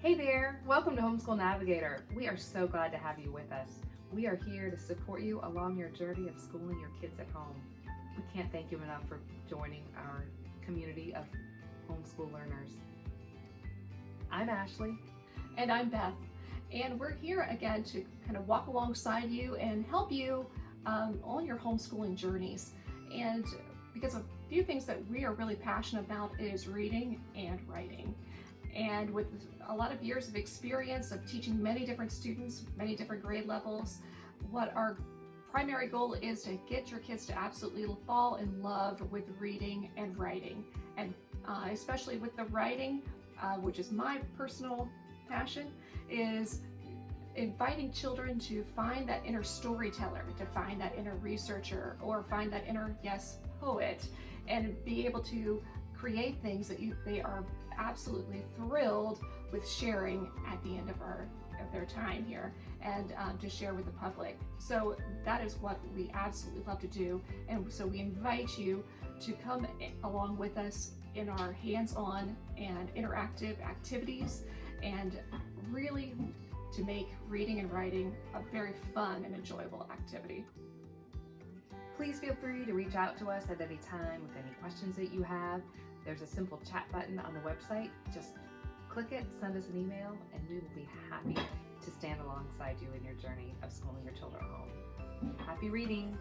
Hey there, welcome to Home School Navigator. We are so glad to have you with us. We are here to support you along your journey of schooling your kids at home. We can't thank you enough for joining our community of homeschool learners. I'm Ashley. And I'm Beth. And we're here again to kind of walk alongside you and help you on your homeschooling journeys. And because a few things that we are really passionate about is reading and writing. And with a lot of years of experience of teaching many different students, many different grade levels, what our primary goal is to get your kids to absolutely fall in love with reading and writing. And especially with the writing, which is my personal passion, is inviting children to find that inner storyteller, to find that inner researcher, or find that inner, yes, poet, and be able to create things that they are absolutely thrilled with sharing at the end of their time here, and to share with the public. So that is what we absolutely love to do, and so we invite you to come along with us in our hands-on and interactive activities, and really to make reading and writing a very fun and enjoyable activity. Please feel free to reach out to us at any time with any questions that you have. There's a simple chat button on the website. Just click it, send us an email, and we will be happy to stand alongside you in your journey of schooling your children at home. Happy reading!